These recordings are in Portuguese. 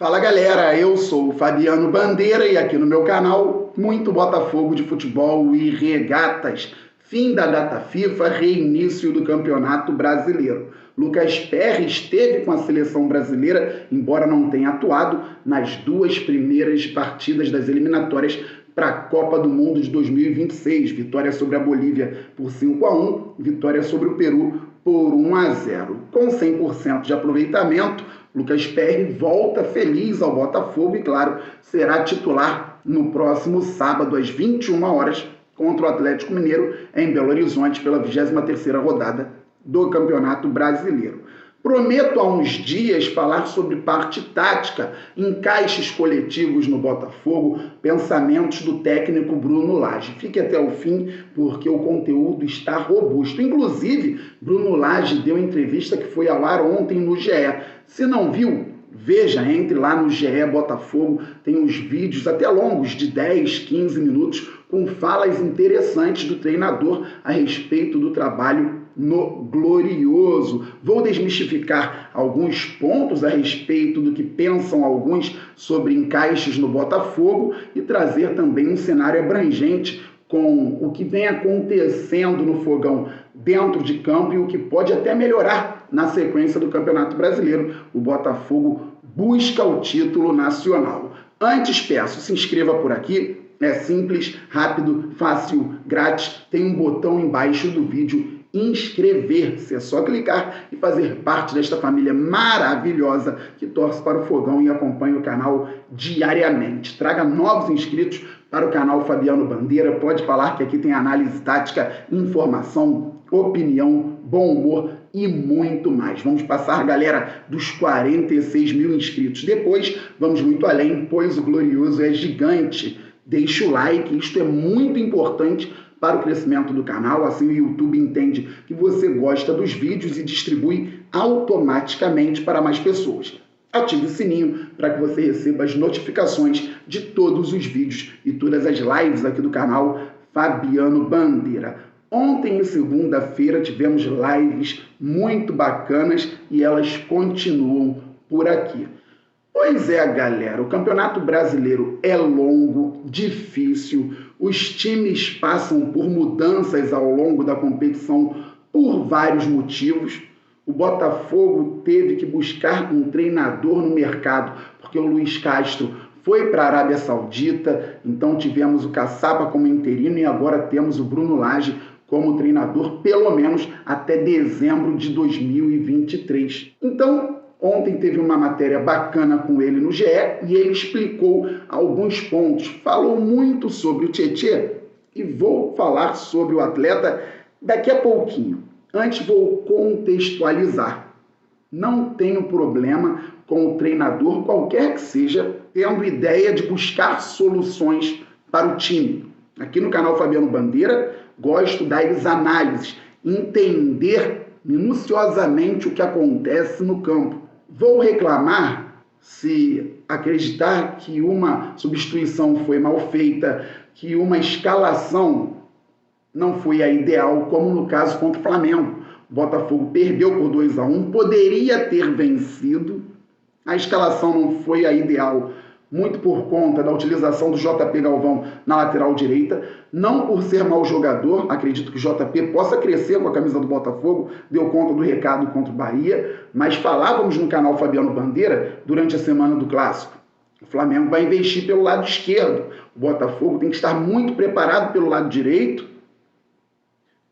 Fala galera, eu sou o Fabiano Bandeira e aqui no meu canal, muito Botafogo de futebol e regatas. Fim da data FIFA, reinício do Campeonato Brasileiro. Lucas Perry esteve com a seleção brasileira, embora não tenha atuado nas duas primeiras partidas das eliminatórias para a Copa do Mundo de 2026. Vitória sobre a Bolívia por 5-1, vitória sobre o Peru por 1-0. Com 100% de aproveitamento, Lucas Perry volta feliz ao Botafogo e, claro, será titular no próximo sábado, às 21 horas, contra o Atlético Mineiro, em Belo Horizonte, pela 23ª rodada do Campeonato Brasileiro. Prometo há uns dias falar sobre parte tática, encaixes coletivos no Botafogo, pensamentos do técnico Bruno Lage. Fique até o fim, porque o conteúdo está robusto. Inclusive, Bruno Lage deu entrevista que foi ao ar ontem no GE. Se não viu, veja, entre lá no GE Botafogo, tem uns vídeos até longos, de 10, 15 minutos, com falas interessantes do treinador a respeito do trabalho no Glorioso. Vou desmistificar alguns pontos a respeito do que pensam alguns sobre encaixes no Botafogo e trazer também um cenário abrangente com o que vem acontecendo no Fogão dentro de campo e o que pode até melhorar na sequência do Campeonato Brasileiro. O Botafogo busca o título nacional. Antes, peço, se inscreva por aqui. É simples, rápido, fácil, grátis. Tem um botão embaixo do vídeo, inscrever-se. É só clicar e fazer parte desta família maravilhosa que torce para o Fogão e acompanha o canal diariamente. Traga novos inscritos para o canal Fabiano Bandeira. Pode falar que aqui tem análise tática, informação, opinião, bom humor e muito mais. Vamos passar, galera, dos 46 mil inscritos. Depois, vamos muito além, pois o Glorioso é gigante. Deixe o like, isto é muito importante para o crescimento do canal, assim o YouTube entende que você gosta dos vídeos e distribui automaticamente para mais pessoas. Ative o sininho para que você receba as notificações de todos os vídeos e todas as lives aqui do canal Fabiano Bandeira. Ontem, segunda-feira, tivemos lives muito bacanas e elas continuam por aqui. Pois é, galera, o Campeonato Brasileiro é longo, difícil, os times passam por mudanças ao longo da competição por vários motivos. O Botafogo teve que buscar um treinador no mercado, porque o Luiz Castro foi para a Arábia Saudita, então tivemos o Caçapa como interino e agora temos o Bruno Lage como treinador, pelo menos até dezembro de 2023. Então, ontem teve uma matéria bacana com ele no GE e ele explicou alguns pontos. Falou muito sobre o Tietê e vou falar sobre o atleta daqui a pouquinho. Antes vou contextualizar. Não tenho problema com o treinador, qualquer que seja, tendo ideia de buscar soluções para o time. Aqui no canal Fabiano Bandeira, gosto das análises, entender minuciosamente o que acontece no campo. Vou reclamar se acreditar que uma substituição foi mal feita, que uma escalação não foi a ideal, como no caso contra o Flamengo. O Botafogo perdeu por 2-1, poderia ter vencido, a escalação não foi a ideal, muito por conta da utilização do JP Galvão na lateral direita, não por ser mau jogador, acredito que o JP possa crescer com a camisa do Botafogo, deu conta do recado contra o Bahia, mas falávamos no canal Fabiano Bandeira durante a semana do Clássico. O Flamengo vai investir pelo lado esquerdo, o Botafogo tem que estar muito preparado pelo lado direito,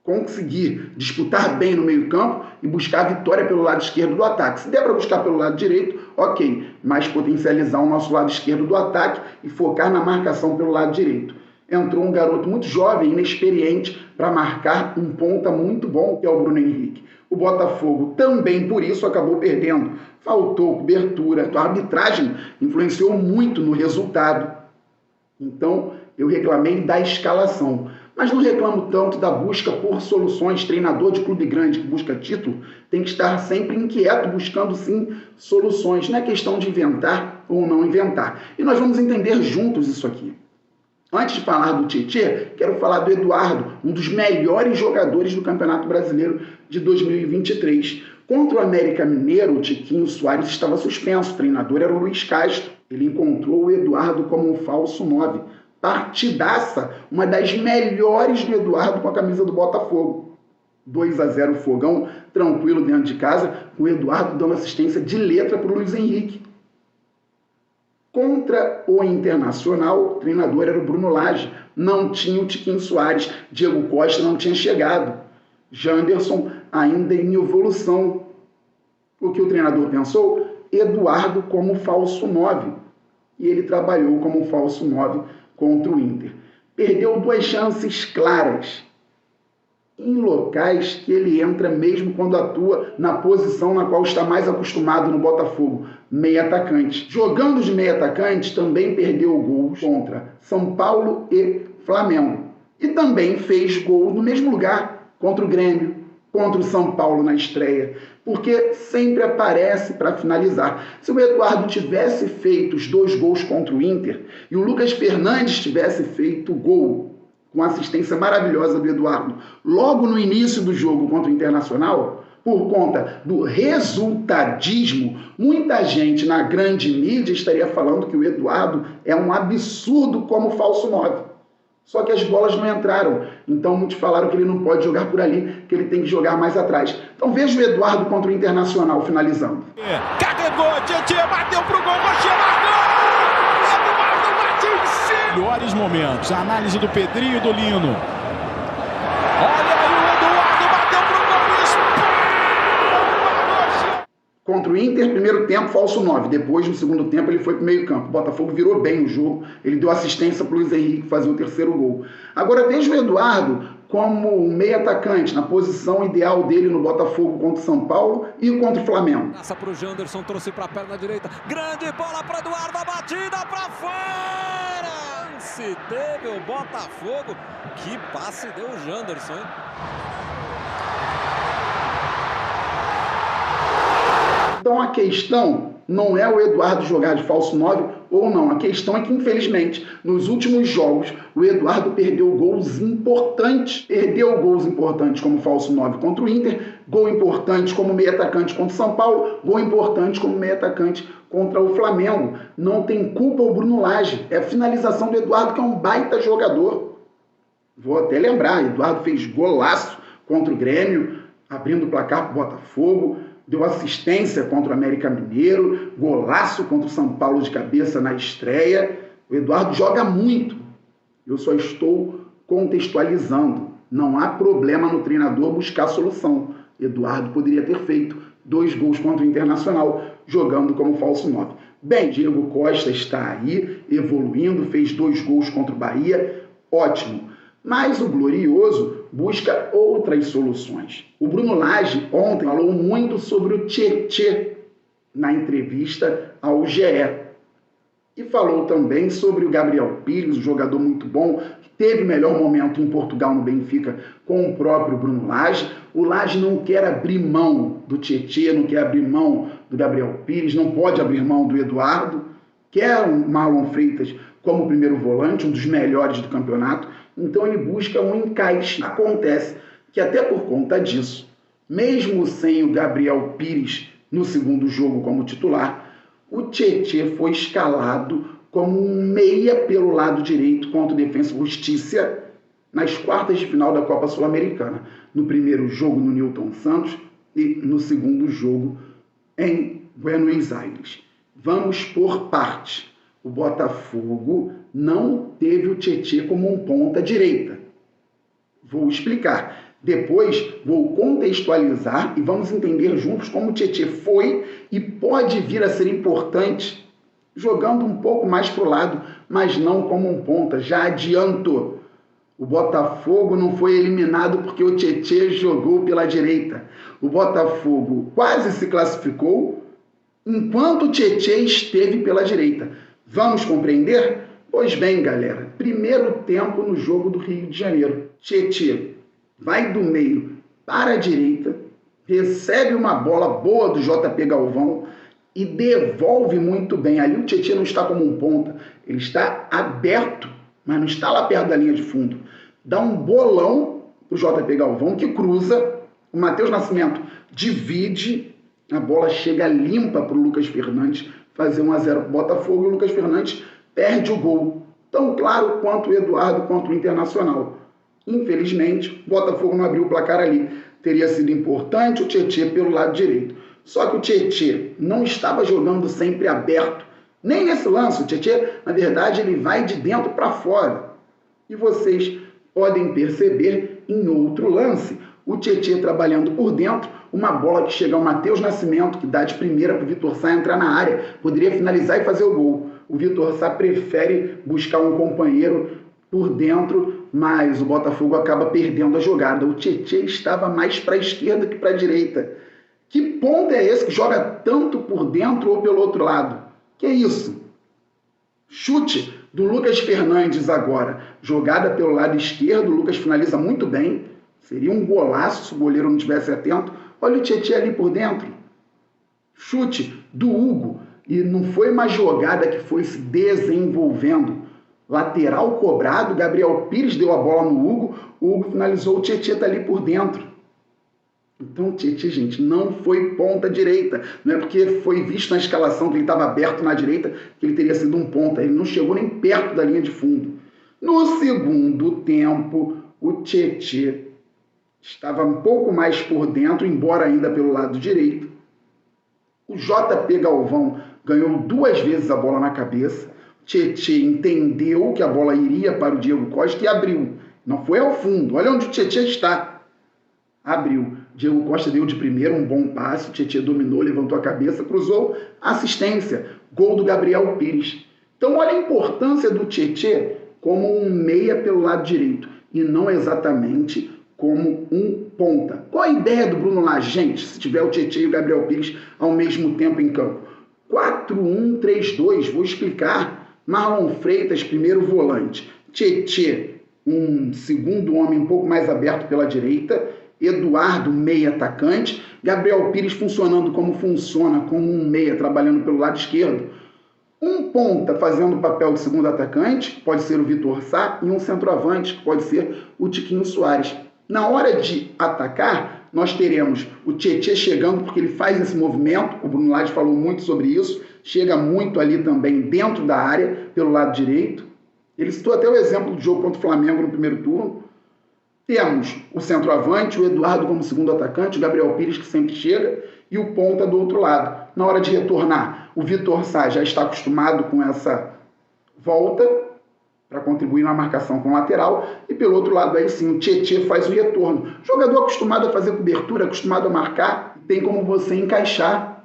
conseguir disputar bem no meio-campo e buscar a vitória pelo lado esquerdo do ataque. Se der para buscar pelo lado direito, ok, mas potencializar o nosso lado esquerdo do ataque e focar na marcação pelo lado direito. Entrou um garoto muito jovem, inexperiente, para marcar um ponta muito bom, que é o Bruno Henrique. O Botafogo também, por isso, acabou perdendo. Faltou cobertura, a arbitragem influenciou muito no resultado. Então, eu reclamei da escalação. Mas não reclamo tanto da busca por soluções. Treinador de clube grande que busca título tem que estar sempre inquieto, buscando sim soluções. Não é questão de inventar ou não inventar. E nós vamos entender juntos isso aqui. Antes de falar do Tietê, quero falar do Eduardo, um dos melhores jogadores do Campeonato Brasileiro de 2023. Contra o América Mineiro, o Tiquinho Soares estava suspenso, o treinador era o Luiz Castro. Ele encontrou o Eduardo como um falso 9. Partidaça, uma das melhores do Eduardo com a camisa do Botafogo. 2-0 Fogão, tranquilo dentro de casa, com o Eduardo dando assistência de letra para o Luiz Henrique. Contra o Internacional, o treinador era o Bruno Lage. Não tinha o Tiquinho Soares, Diego Costa não tinha chegado. Janderson ainda em evolução. O que o treinador pensou? Eduardo como falso 9. E ele trabalhou como falso 9 contra o Inter. Perdeu 2 chances claras em locais que ele entra mesmo quando atua na posição na qual está mais acostumado no Botafogo, meio atacante. Jogando de meio atacante, também perdeu gols contra São Paulo e Flamengo. E também fez gol no mesmo lugar, contra o Grêmio, contra o São Paulo na estreia, porque sempre aparece para finalizar. Se o Eduardo tivesse feito os 2 gols contra o Inter e o Lucas Fernandes tivesse feito o gol, com assistência maravilhosa do Eduardo, logo no início do jogo contra o Internacional, por conta do resultadismo, muita gente na grande mídia estaria falando que o Eduardo é um absurdo como falso 9. Só que as bolas não entraram, então muitos falaram que ele não pode jogar por ali, que ele tem que jogar mais atrás. Então veja o Eduardo contra o Internacional finalizando. Carregou, Tietê, bateu pro gol, marcou! Melhores momentos, a análise do Pedrinho e do Lino. Olha aí o Eduardo, bateu pro gol. Contra o Inter, primeiro tempo, falso 9. Depois, no segundo tempo, ele foi pro meio campo. O Botafogo virou bem o jogo. Ele deu assistência pro Luiz Henrique fazer o 3º gol. Agora veja o Eduardo como meio atacante, na posição ideal dele no Botafogo contra o São Paulo e contra o Flamengo. Passa pro Janderson, trouxe pra perna direita. Grande bola para Eduardo, a batida para fora! Se teve o Botafogo, que passe deu o Janderson, hein? Então a questão não é o Eduardo jogar de falso 9 ou não. A questão é que, infelizmente, nos últimos jogos, o Eduardo perdeu gols importantes. Perdeu gols importantes como falso 9 contra o Inter, gol importante como meio atacante contra o São Paulo, gol importante como meio atacante contra o Flamengo. Não tem culpa o Bruno Lage. É a finalização do Eduardo, que é um baita jogador. Vou até lembrar, Eduardo fez golaço contra o Grêmio, abrindo o placar para o Botafogo. Deu assistência contra o América Mineiro, golaço contra o São Paulo de cabeça na estreia. O Eduardo joga muito. Eu só estou contextualizando. Não há problema no treinador buscar solução. Eduardo poderia ter feito 2 gols contra o Internacional, jogando como falso 9. Bem, Diego Costa está aí, evoluindo, fez 2 gols contra o Bahia. Ótimo. Mas o Glorioso busca outras soluções. O Bruno Lage ontem falou muito sobre o Tietê na entrevista ao GE. E falou também sobre o Gabriel Pires, um jogador muito bom, que teve melhor momento em Portugal no Benfica com o próprio Bruno Lage. O Lage não quer abrir mão do Tietê, não quer abrir mão do Gabriel Pires, não pode abrir mão do Eduardo. Quer o Marlon Freitas como primeiro volante, um dos melhores do campeonato. Então ele busca um encaixe. Acontece que até por conta disso, mesmo sem o Gabriel Pires no segundo jogo como titular, o Tietê foi escalado como um meia pelo lado direito contra o Defensa e Justiça nas quartas de final da Copa Sul-Americana. No primeiro jogo no Newton Santos e no segundo jogo em Buenos Aires. Vamos por parte. O Botafogo não teve o Tietê como um ponta direita. Vou explicar. Depois vou contextualizar e vamos entender juntos como o Tietê foi e pode vir a ser importante jogando um pouco mais para o lado, mas não como um ponta. Já adianto, o Botafogo não foi eliminado porque o Tietê jogou pela direita. O Botafogo quase se classificou enquanto o Tietê esteve pela direita. Vamos compreender? Pois bem, galera, primeiro tempo no jogo do Rio de Janeiro. Tietê vai do meio para a direita, recebe uma bola boa do JP Galvão e devolve muito bem. Ali o Tietê não está como um ponta, ele está aberto, mas não está lá perto da linha de fundo. Dá um bolão para o JP Galvão que cruza, o Matheus Nascimento divide, a bola chega limpa para o Lucas Fernandes fazer 1 a 0 para o Botafogo e o Lucas Fernandes perde o gol. Tão claro quanto o Eduardo, quanto o Internacional. Infelizmente, o Botafogo não abriu o placar ali. Teria sido importante o Tietê pelo lado direito. Só que o Tietê não estava jogando sempre aberto. Nem nesse lance. O Tietê, na verdade, ele vai de dentro para fora. E vocês podem perceber em outro lance o Tietê trabalhando por dentro, uma bola que chega ao Matheus Nascimento, que dá de primeira para o Vitor Sá entrar na área. Poderia finalizar e fazer o gol. O Vitor Sá prefere buscar um companheiro por dentro, mas o Botafogo acaba perdendo a jogada. O Tietê estava mais para a esquerda que para a direita. Que ponto é esse que joga tanto por dentro ou pelo outro lado? Que é isso? Chute do Lucas Fernandes agora. Jogada pelo lado esquerdo, o Lucas finaliza muito bem. Seria um golaço se o goleiro não estivesse atento. Olha o Tietê ali por dentro. Chute do Hugo. E não foi uma jogada que foi se desenvolvendo. Lateral cobrado, Gabriel Pires deu a bola no Hugo, o Hugo finalizou, o Tietê está ali por dentro. Então o Tietê, gente, não foi ponta direita. Não é porque foi visto na escalação que ele estava aberto na direita que ele teria sido um ponta. Ele não chegou nem perto da linha de fundo. No segundo tempo, o Tietê estava um pouco mais por dentro, embora ainda pelo lado direito. O JP Galvão ganhou 2 vezes a bola na cabeça. Tietê entendeu que a bola iria para o Diego Costa e abriu. Não foi ao fundo. Olha onde o Tietê está. Abriu. Diego Costa deu de primeiro um bom passe. O Tietê dominou, levantou a cabeça, cruzou. Assistência. Gol do Gabriel Pires. Então olha a importância do Tietê como um meia pelo lado direito. E não exatamente como um ponta. Qual a ideia do Bruno Lage, gente, se tiver o Tietê e o Gabriel Pires ao mesmo tempo em campo? 4-1-3-2, vou explicar. Marlon Freitas, primeiro volante. Tietê, um segundo homem um pouco mais aberto pela direita. Eduardo, meia atacante. Gabriel Pires funcionando como funciona, como um meia, trabalhando pelo lado esquerdo. Um ponta fazendo o papel de segundo atacante, pode ser o Vitor Sá, e um centroavante, que pode ser o Tiquinho Soares. Na hora de atacar, nós teremos o Tietê chegando, porque ele faz esse movimento, o Bruno Lage falou muito sobre isso, chega muito ali também dentro da área, pelo lado direito. Ele citou até o exemplo do jogo contra o Flamengo no primeiro turno. Temos o centroavante, o Eduardo como segundo atacante, o Gabriel Pires que sempre chega, e o ponta do outro lado. Na hora de retornar, o Vitor Sá já está acostumado com essa volta, para contribuir na marcação com o lateral, e pelo outro lado aí sim, o Tietê faz o retorno. Jogador acostumado a fazer cobertura, acostumado a marcar, tem como você encaixar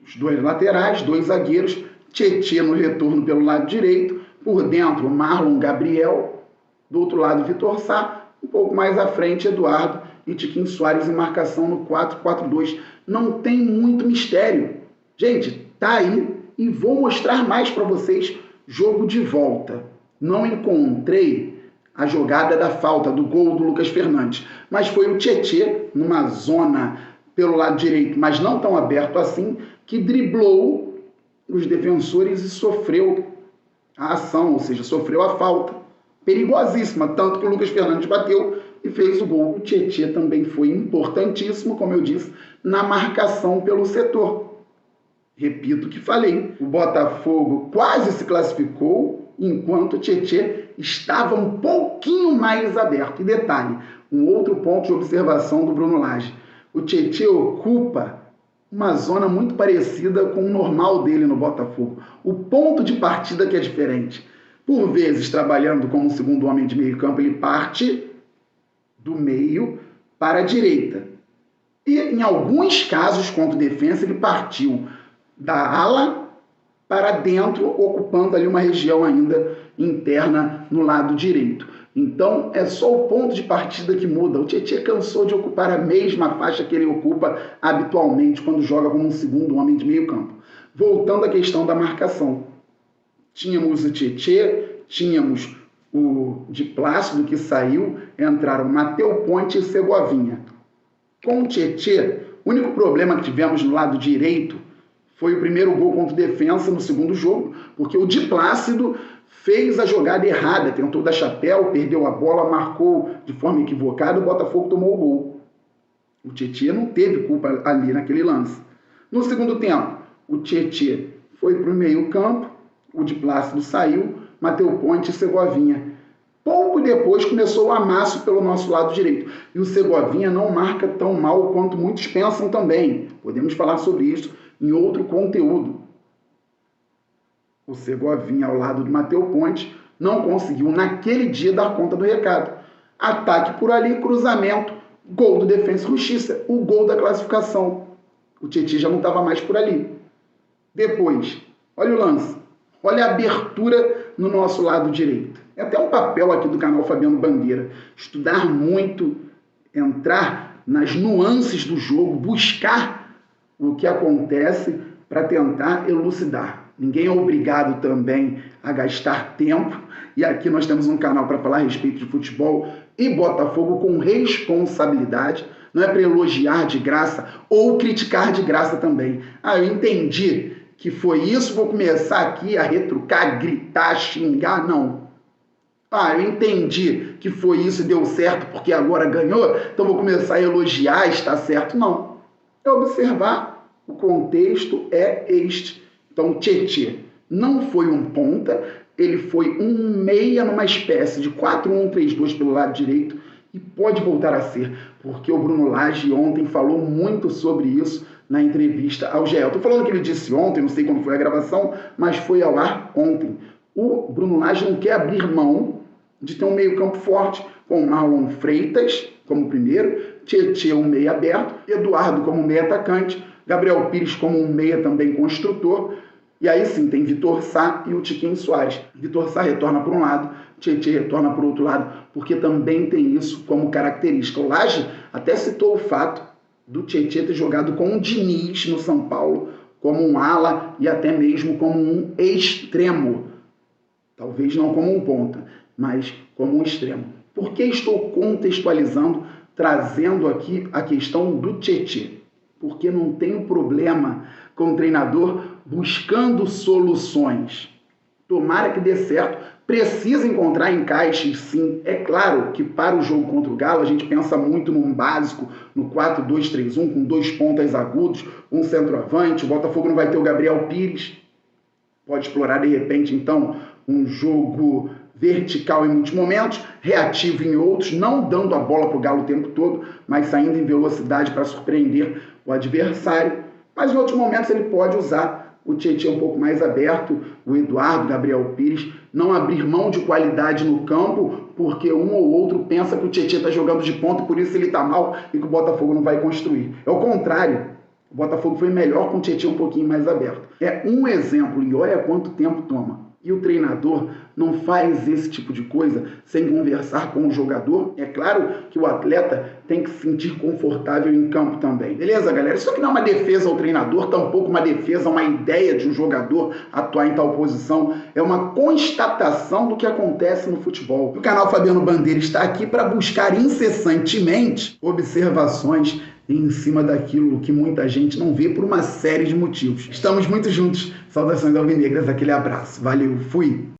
os 2 laterais, 2 zagueiros, Tietê no retorno pelo lado direito, por dentro Marlon Gabriel, do outro lado Vitor Sá, um pouco mais à frente Eduardo e Tiquinho Soares em marcação no 4-4-2. Não tem muito mistério. Gente, tá aí e vou mostrar mais para vocês. Jogo de volta. Não encontrei a jogada da falta, do gol do Lucas Fernandes, mas foi o Tietê, numa zona pelo lado direito, mas não tão aberto assim, que driblou os defensores e sofreu a ação, ou seja, sofreu a falta. Perigosíssima, tanto que o Lucas Fernandes bateu e fez o gol. O Tietê também foi importantíssimo, como eu disse, na marcação pelo setor. Repito o que falei, o Botafogo quase se classificou, enquanto o Tietê estava um pouquinho mais aberto. E detalhe, um outro ponto de observação do Bruno Lage. O Tietê ocupa uma zona muito parecida com o normal dele no Botafogo. O ponto de partida que é diferente. Por vezes, trabalhando como segundo homem de meio campo, ele parte do meio para a direita. E em alguns casos, contra o Defensa, ele partiu da ala para dentro, ocupando ali uma região ainda interna no lado direito. Então, é só o ponto de partida que muda. O Tietê cansou de ocupar a mesma faixa que ele ocupa habitualmente quando joga como um segundo homem de meio campo. Voltando à questão da marcação. Tínhamos o Tietê, tínhamos o de Plácido que saiu, entraram Matheus Ponte e Segovinha. Com o Tietê, o único problema que tivemos no lado direito foi o primeiro gol contra o Defensa no segundo jogo, porque o de Plácido fez a jogada errada, tentou dar chapéu, perdeu a bola, marcou de forma equivocada, o Botafogo tomou o gol. O Tietê não teve culpa ali naquele lance. No segundo tempo, o Tietê foi para o meio campo, o Di Plácido saiu, Matheus Ponte e Segovinha. Pouco depois começou o amasso pelo nosso lado direito. E o Segovinha não marca tão mal quanto muitos pensam também. Podemos falar sobre isso em outro conteúdo. O Segovinha, ao lado do Matheus Ponte, não conseguiu naquele dia dar conta do recado. Ataque por ali, cruzamento, gol do Defensa e Justiça, o gol da classificação. O Tietê já não estava mais por ali. Depois, olha o lance, olha a abertura no nosso lado direito. É até um papel aqui do canal Fabiano Bandeira. Estudar muito, entrar nas nuances do jogo, buscar o que acontece para tentar elucidar. Ninguém é obrigado também a gastar tempo. E aqui nós temos um canal para falar a respeito de futebol e Botafogo com responsabilidade. Não é para elogiar de graça ou criticar de graça também. Eu entendi que foi isso, vou começar aqui a retrucar, gritar, xingar. Não. Eu entendi que foi isso e deu certo porque agora ganhou, então vou começar a elogiar, está certo. Não. É observar, o contexto é este. Então, Tietê não foi um ponta, ele foi um meia numa espécie de 4-1-3-2 pelo lado direito e pode voltar a ser, porque o Bruno Lage ontem falou muito sobre isso na entrevista ao GE. Estou falando que ele disse ontem, não sei quando foi a gravação, mas foi ao ar ontem. O Bruno Lage não quer abrir mão de ter um meio campo forte, com Marlon Freitas como primeiro, Tietê um meia aberto, Eduardo como meia atacante, Gabriel Pires como um meia também construtor, e aí sim tem Vitor Sá e o Tiquinho Soares. Vitor Sá retorna por um lado, Tietê retorna por outro lado, porque também tem isso como característica. O Lage até citou o fato do Tietê ter jogado com o Diniz no São Paulo, como um ala e até mesmo como um extremo. Talvez não como um ponta, mas como um extremo. Por que estou contextualizando, trazendo aqui a questão do Tietê? Porque não tem problema com o treinador buscando soluções. Tomara que dê certo. Precisa encontrar encaixes, sim. É claro que para o jogo contra o Galo, a gente pensa muito num básico, no 4-2-3-1, com 2 pontas agudos, um centroavante. O Botafogo não vai ter o Gabriel Pires. Pode explorar, de repente, então, um jogo vertical em muitos momentos, reativo em outros, não dando a bola para o Galo o tempo todo, mas saindo em velocidade para surpreender o adversário. Mas em outros momentos ele pode usar o Tietê um pouco mais aberto, o Eduardo, Gabriel Pires, não abrir mão de qualidade no campo, porque um ou outro pensa que o Tietê está jogando de ponta e por isso ele está mal e que o Botafogo não vai construir. É o contrário. O Botafogo foi melhor com o Tietê um pouquinho mais aberto. É um exemplo e olha quanto tempo toma. E o treinador não faz esse tipo de coisa sem conversar com o jogador. É claro que o atleta tem que se sentir confortável em campo também. Beleza, galera? Isso aqui não é uma defesa ao treinador, tampouco uma defesa, uma ideia de um jogador atuar em tal posição. É uma constatação do que acontece no futebol. O canal Fabiano Bandeira está aqui para buscar incessantemente observações em cima daquilo que muita gente não vê por uma série de motivos. Estamos muito juntos. Saudações alvinegras, aquele abraço. Valeu, fui!